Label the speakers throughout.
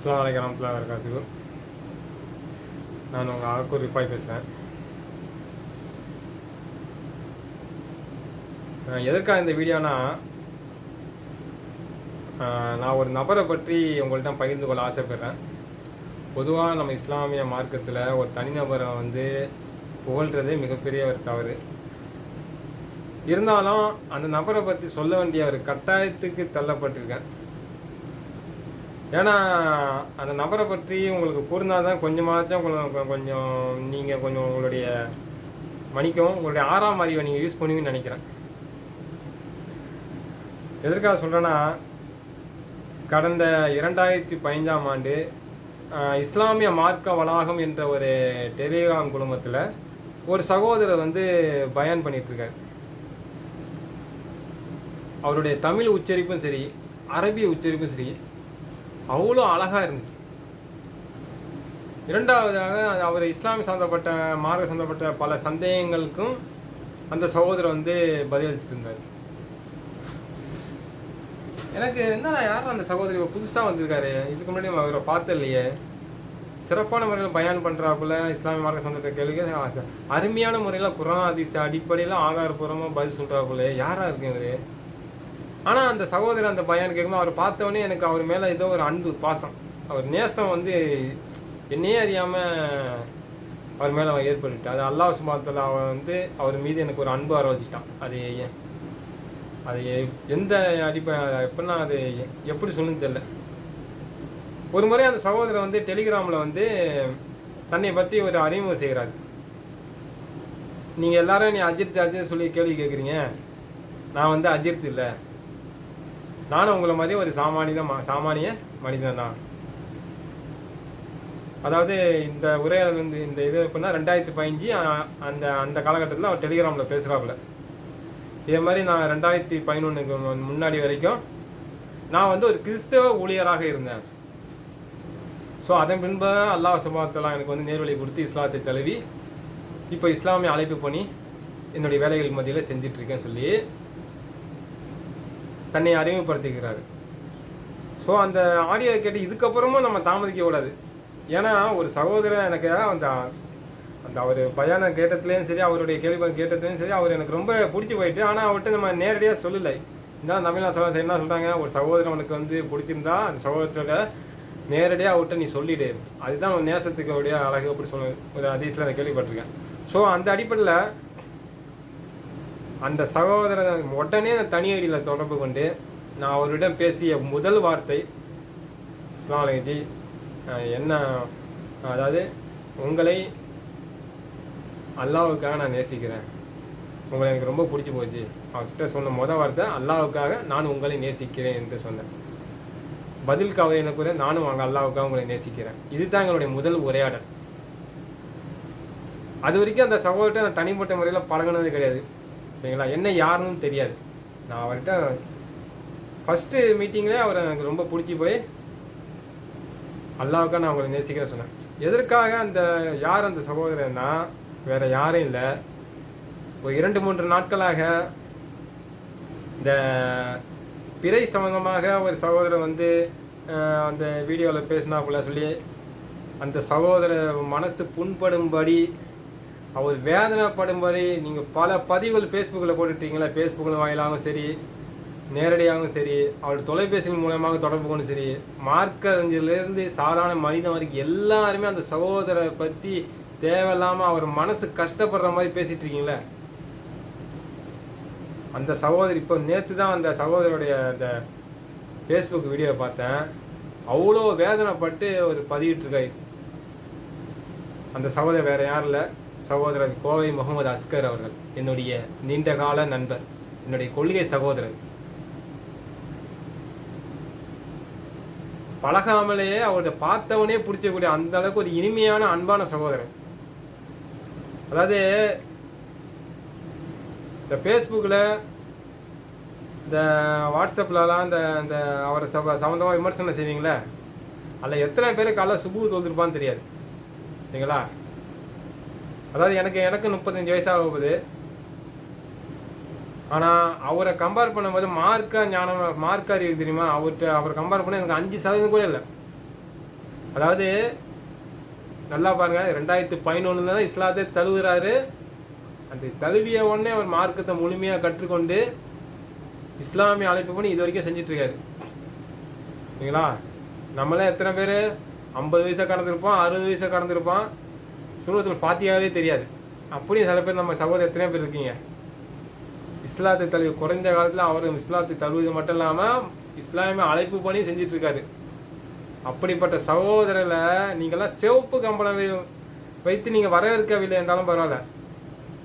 Speaker 1: அஸ்ஸலாமு அலைக்கும் வரஹ்மத்துல்லாஹி வபரகாத்துஹு. நான் உங்கள் ஆக்கூர் ரிப்பாய் பேசுகிறேன். எதற்காக இந்த வீடியோனா, நான் ஒரு நபரை பற்றி உங்கள்கிட்ட பகிர்ந்து கொள்ள ஆசைப்படுறேன். பொதுவாக நம்ம இஸ்லாமிய மார்க்கத்தில் ஒரு தனிநபரை புகழ்கிறதே மிகப்பெரிய ஒரு தவறு. இருந்தாலும் அந்த நபரை பற்றி சொல்ல வேண்டிய ஒரு கட்டாயத்துக்கு தள்ளப்பட்டிருக்கேன். ஏன்னா அந்த நபரை பற்றி உங்களுக்கு கூர்ந்தால் தான் கொஞ்சமாச்சும் கொஞ்சம் நீங்கள் கொஞ்சம் உங்களுடைய மன்னிக்கவும் உங்களுடைய 6ஆம் அறிவை நீங்கள் யூஸ் பண்ணுவீங்கன்னு நினைக்கிறேன். எதற்காக சொல்கிறேன்னா, கடந்த 2015ஆம் ஆண்டு இஸ்லாமிய மார்க்க வளாகம் என்ற ஒரு டெலிகிராம் குழுமத்தில் ஒரு சகோதரர் பயான் பண்ணிகிட்ருக்கார். அவருடைய தமிழ் உச்சரிப்பும் சரி, அரபிய உச்சரிப்பும் சரி, அவ்வளோ அழகாக இருந்துச்சு. இரண்டாவதாக அவர் இஸ்லாமிய சம்மந்தப்பட்ட மார்க்க சம்மந்தப்பட்ட பல சந்தேகங்களுக்கும் அந்த சகோதரர் பதிலளிச்சுட்டு இருந்தார். எனக்கு என்ன, யாரும் அந்த சகோதரி புதுசாக வந்திருக்காரு, இதுக்கு முன்னாடி அவரை பார்த்த இல்லையே, சிறப்பான முறையில் பயான் பண்ணுறாப்புல, இஸ்லாமிய மார்க்க சம்மந்தப்பட்ட கேள்விக்கு அருமையான முறையில் குர்ஆன் ஹதீஸ் அடிப்படையில் ஆதாரபூர்வமாக பதில் சொல்கிறாப்புல, யாராக இருக்கு இவர்? ஆனால் அந்த சகோதரர் அந்த பையன் கேட்கும்போது அவர் பார்த்தவொடனே எனக்கு அவர் மேலே ஏதோ ஒரு அன்பு, பாசம், அவர் நேசம் என்னையே அறியாமல் அவர் மேலே அவன் ஏற்பட்டுட்டு, அது அல்லாஹ் சுப்ஹானஹு வ தஆலா அவர் மீது எனக்கு ஒரு அன்பு ஆரம்பிச்சிட்டான். அது எந்த எப்படின்னா அது எப்படி சொல்லுன்னு தெரியல. ஒரு முறை அந்த சகோதரர் டெலிகிராமில் தன்னை பற்றி ஒரு அறிமுகம் செய்கிறார். நீங்கள் எல்லாரும் நீ அஜித் சொல்லி கேள்வி கேட்குறீங்க, நான் அஜித் இல்லை, நானும் உங்களை மாதிரி ஒரு சாமானிய மனிதன் தான். அதாவது இந்த உரையாடல் இந்த இது எப்படின்னா 2015 அந்த காலகட்டத்தில் அவர் டெலிகிராமில் பேசுகிறாப்புல. இதே மாதிரி நான் 2011க்கு முன்னாடி வரைக்கும் நான் ஒரு கிறிஸ்தவ ஊழியராக இருந்தேன். ஸோ அதன் பின்பு அல்லாஹ் சுப்ஹானஹு வ தஆலா எனக்கு நேர்வழி கொடுத்து இஸ்லாத்தை தழுவி இப்போ இஸ்லாமிய அழைப்பு பண்ணி என்னுடைய வேலைகள் மத்தியில் செஞ்சிட்ருக்கேன்னு சொல்லி தன்னை அறிமுகப்படுத்திக்கிறாரு. ஸோ அந்த ஆடியோ கேட்டு இதுக்கப்புறமும் நம்ம தாமதிக்க கூடாது. ஏன்னா ஒரு சகோதரர் எனக்கு அந்த அவர் பயானை கேட்டதுலேயும் சரி, அவருடைய கேள்வி கேட்டதுலேயும் சரி, அவர் எனக்கு ரொம்ப பிடிச்சி போயிட்டு. ஆனால் அவர்கிட்ட நம்ம நேரடியாக சொல்லலை. இருந்தாலும் தமிழ்நாடு சொல்ல என்ன சொல்கிறாங்க, ஒரு சகோதரன் உனக்கு பிடிச்சிருந்தா அந்த சகோதரத்தோட நேரடியாக அவர்கிட்ட நீ சொல்லிவிடு, அதுதான் நேசத்துக்கு அவருடைய அழகு அப்படி சொல்ல ஒரு ஹதீஸில் நான் கேள்விப்பட்டிருக்கேன். ஸோ அந்த அடிப்படையில் அந்த சகோதரன் உடனே தனி ஐடியில் தொடர்பு கொண்டு நான் அவரிடம் பேசிய முதல் வார்த்தை, அஸ்ஸலாமு அலைக்கும் ஜி, என்ன, அதாவது உங்களை அல்லாஹ்வுக்காக நான் நேசிக்கிறேன், உங்களை எனக்கு ரொம்ப பிடிச்சி போச்சு. அவர்கிட்ட சொன்ன முதல் வார்த்தை அல்லாஹ்வுக்காக நான் உங்களை நேசிக்கிறேன் என்று சொன்னேன். பதிலுக்கு அவர் எனக்கு நானும் அங்கே அல்லாஹ்வுக்காக உங்களை நேசிக்கிறேன். இதுதான் எங்களுடைய முதல் உரையாடல். அது வரைக்கும் அந்த சகோதரர்கிட்ட நான் தனிப்பட்ட முறையில் பழகினது கிடையாது. சரிங்களா, என்ன யாருன்னு தெரியாது. நான் அவர்கிட்ட ஃபஸ்ட்டு மீட்டிங்லேயே அவர் எனக்கு ரொம்ப பிடிச்சி போய் அல்லாஹ்வுக்காக நான் உங்களை நேசிக்கிறேன் சொன்னேன். எதற்காக யார் அந்த சகோதரன்னா வேறு யாரும் இல்லை, ஒரு 2-3 நாட்களாக இந்த பிறை சம்பந்தமாக ஒரு சகோதரர் அந்த வீடியோவில் பேசினாப்புல சொல்லி அந்த சகோதரர் மனசு புண்படும்படி, அவர் வேதனைப்படும்படி நீங்கள் பல பதிவுகள் ஃபேஸ்புக்கில் போட்டுட்டீங்களா, ஃபேஸ்புக்கில் வாயிலாகவும் சரி, நேரடியாகவும் சரி, அவருடைய தொலைபேசியின் மூலமாக தொடர்பு கொண்டு சரி, மார்க்கறிஞர்லேருந்து சாதாரண மனிதன் வரைக்கும் எல்லாருமே அந்த சகோதரரை பற்றி தேவையில்லாமல் அவர் மனசு கஷ்டப்படுற மாதிரி பேசிகிட்டு இருக்கீங்களே. அந்த சகோதரி இப்போ நேற்று தான் அந்த சகோதரருடைய அந்த ஃபேஸ்புக் வீடியோவை பார்த்தேன். அவ்வளோ வேதனைப்பட்டு ஒரு பதிவிட்டுருக்காரு. அந்த சகோதரர் வேறு யாரும் இல்லை, சகோதரர் கோவை முகமது அஸ்கர் அவர்கள், என்னுடைய நீண்டகால நண்பர், என்னுடைய கொள்கை சகோதரர். பழகாமலேயே அவருடைய பார்த்தவனே பிடிச்சக்கூடிய அந்த அளவுக்கு ஒரு இனிமையான அன்பான சகோதரர். அதாவது இந்த ஃபேஸ்புக்கில் இந்த வாட்ஸ்அப்லலாம் இந்த அவரை சம்மந்தமாக விமர்சனம் செய்வீங்களே, அதில் எத்தனை பேர் காலைல சுபு தொழுதுருப்பான்னு தெரியாது. சரிங்களா, அதாவது எனக்கு 35 வயசாக போகுது. ஆனால் அவரை கம்பேர் பண்ணும்போது மார்க்க ஞானம், மார்க்க அறிவு தெரியுமா, அவரை கம்பேர் பண்ண எனக்கு 5% கூட இல்லை. அதாவது நல்லா பாருங்க, 2011 தான் இஸ்லாத்தை தழுவுறாரு. அந்த தழுவிய உடனே அவர் மார்க்கத்தை முழுமையாக கற்றுக்கொண்டு இஸ்லாமிய அழைப்பு பண்ணி இது வரைக்கும் செஞ்சுட்டு இருக்காரு. சரிங்களா? நம்மளாம் எத்தனை பேர் 50 வயசை கடந்திருப்போம், 60 வயசை கடந்திருப்பான், சூரத்துல் ஃபாத்தியாவே தெரியாது. அப்படியும் சில பேர் நம்ம சகோதரர் எத்தனை பேர் இருக்கீங்க. இஸ்லாத்தை தழுவி குறைஞ்ச காலத்தில் அவர் இஸ்லாத்தை தழுவுது மட்டும் இல்லாமல் இஸ்லாமிய அழைப்பு பண்ணி செஞ்சிட்டு இருக்காரு. அப்படிப்பட்ட சகோதரரை நீங்கள்லாம் சிவப்பு கம்பளம் வைத்து நீங்கள் வரவேற்கவில்லை என்றாலும் பரவாயில்ல,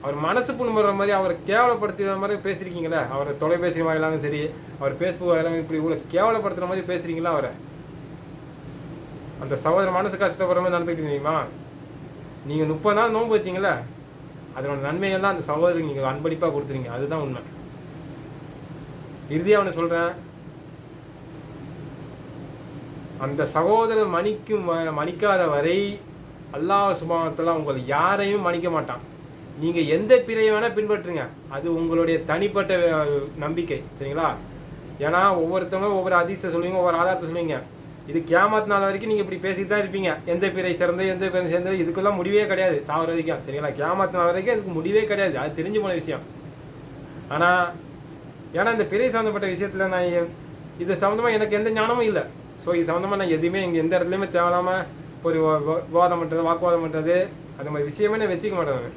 Speaker 1: அவர் மனசு புண்படுற மாதிரி அவரை கேவலப்படுத்துகிற மாதிரி பேசுகிறீங்களே, அவரை தொலைபேசி வாயிலாலும் சரி, அவர் ஃபேஸ்புக் வாயிலாலும் இப்படி இவ்வளோ கேவலப்படுத்துகிற மாதிரி பேசுகிறீங்களா அவரை, அந்த சகோதரர் மனசு கஷ்டப்படுற மாதிரி நடந்துக்கிட்டு தெரியுமா? நீங்கள் 30 நாள் நோன்பு வச்சிங்களே, அதனோட நன்மையெல்லாம் அந்த சகோதரருக்கு நீங்கள் அன்பளிப்பாக கொடுத்துறீங்க. அதுதான் உண்மை. இறுதியாக அவனை சொல்கிறேன், அந்த சகோதரர் மன்னிக்காத வரை அல்லாஹ் சுப்ஹானஹு வ தஆலா உங்களை யாரையும் மன்னிக்க மாட்டான். நீங்கள் எந்த பிறையை வேணால் பின்பற்றுங்க, அது உங்களுடைய தனிப்பட்ட நம்பிக்கை. சரிங்களா? ஏன்னா ஒவ்வொருத்தவங்களும் ஒவ்வொரு ஹதீஸை சொல்லுவீங்க, ஒவ்வொரு ஆதாரத்தை சொல்லுவீங்க. இது கியாமத் நாள் வரைக்கும் நீங்கள் இப்படி பேசிட்டு தான் இருப்பீங்க. எந்த பிறை சிறந்தது, எந்த பிறை சேர்ந்தது, இதுக்கெல்லாம் முடிவே கிடையாது சாவர வரைக்கும். சரிங்களா? கியாமத் நாள் வரைக்கும் இதுக்கு முடிவே கிடையாது. அது தெரிஞ்சு போன விஷயம். ஆனால் ஏன்னா இந்த பிறை சம்மந்தப்பட்ட விஷயத்தில் நான் இது சம்மந்தமாக எனக்கு எந்த ஞானமும் இல்லை. ஸோ இது சம்மந்தமாக நான் எதுவுமே இங்கே எந்த இடத்துலையுமே தேவையில்லாமல் ஒரு விவாதம் பண்ணுறது, வாக்குவாதம் பண்ணுறது, அந்த மாதிரி விஷயமே நான் வச்சுக்க மாட்டேன்.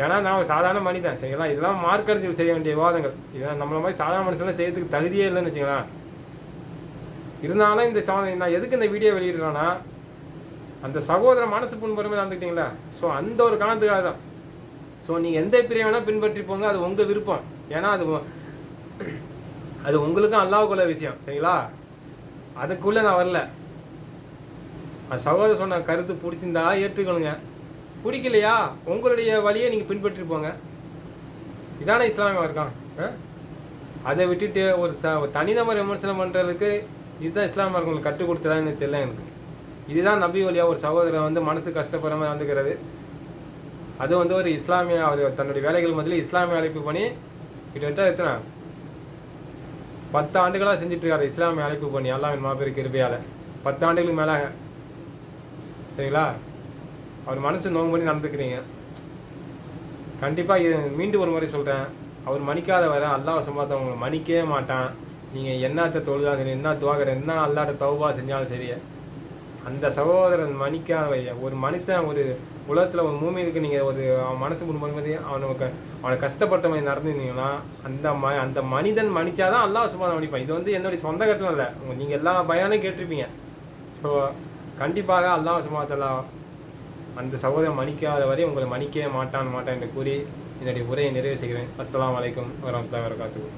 Speaker 1: ஏன்னா நான் ஒரு சாதாரண மனிதன். சரிங்களா? இதெல்லாம் மார்க்கெட்டில் செய்ய வேண்டிய விவாதங்கள். இதெல்லாம் நம்மள மாதிரி சாதாரண மனுஷன்லாம் செய்யறதுக்கு தகுதியே இல்லைன்னு வச்சுக்கலாம். இருந்தாலும் இந்த நான் எதுக்கு இந்த வீடியோ வெளியிடுறேன்னா, அந்த சகோதரன் மனசு புண்படுமே நடந்துக்கிட்டீங்களா, ஸோ அந்த ஒரு காரணத்துக்காக தான். ஸோ நீங்கள் எந்த பிரிவை வேணால் பின்பற்றி போங்க, அது உங்கள் விருப்பம். ஏன்னா அது உங்களுக்கும் அல்லாஹ்வுக்குள்ள விஷயம். சரிங்களா? அதுக்குள்ளே நான் வரல. அந்த சகோதரர் சொன்ன கருத்து பிடிச்சிருந்தா ஏற்றுக்கணுங்க, பிடிக்கலையா உங்களுடைய வழியை நீங்கள் பின்பற்றி போங்க. இதானே இஸ்லாமிய மார்க்கம். அதை விட்டுட்டு ஒரு தனிநபர் விமர்சனம் பண்ணுறதுக்கு இதுதான் இஸ்லாமிய மார்க்கம் உங்களுக்கு கற்றுக் கொடுத்ததான்னு தெரியல எனக்கு. இதுதான் நபி வழியாக ஒரு சகோதரர் வந்து மனசு கஷ்டப்படுற மாதிரி வந்துக்கிறது. அது வந்து ஒரு இஸ்லாமிய அவர் தன்னுடைய வேலைகள் முதல்ல இஸ்லாமிய அழைப்பு பண்ணி கிட்டத்தட்ட எத்தனை 10 ஆண்டுகளாக செஞ்சிட்ருக்காரு. இஸ்லாமிய அழைப்பு பண்ணி அல்லாஹ்வின் மாபெரும் கிருபையால் 10 ஆண்டுகளுக்கு மேலாக. சரிங்களா? அவர் மனசு நோம்பு பண்ணி நடந்துக்கிறீங்க. கண்டிப்பாக இது மீண்டும் ஒரு முறை சொல்கிறேன், அவர் மன்னிக்காத வர அல்லாஹ் சும்மாத்த அவங்களை மன்னிக்கவே மாட்டான். நீங்கள் என்னத்தை தொழுதான் சரி, என்ன துவாகர், என்ன அல்லாட்ட தௌபா செஞ்சாலும் சரி, அந்த சகோதரன் மன்னிக்காத ஒரு மனுஷன் ஒரு உலகத்தில் ஒரு மூமினுக்கு நீங்கள் ஒரு அவன் மனசு முன்பது அவனை கஷ்டப்பட்ட மாதிரி நடந்துருந்தீங்கன்னா அந்த மனிதன் மன்னிச்சாதான் அல்லாஹ் சும்மா மன்னிப்பான். இது வந்து என்னுடைய சொந்த கட்டணம் இல்லை, நீங்கள் எல்லா பயானையும் கேட்டிருப்பீங்க. ஸோ கண்டிப்பாக அல்லாஹ் சுப்ஹானஹு அந்த சகோதரன் மன்னிக்காத வரை உங்களை மன்னிக்கவே மாட்டான் என்று கூறி என்னுடைய உரையை நிறைவு செய்கிறேன். அஸ்ஸலாமு அலைக்கும் வரஹ்மத்துல்லாஹி வபரகாத்துஹு.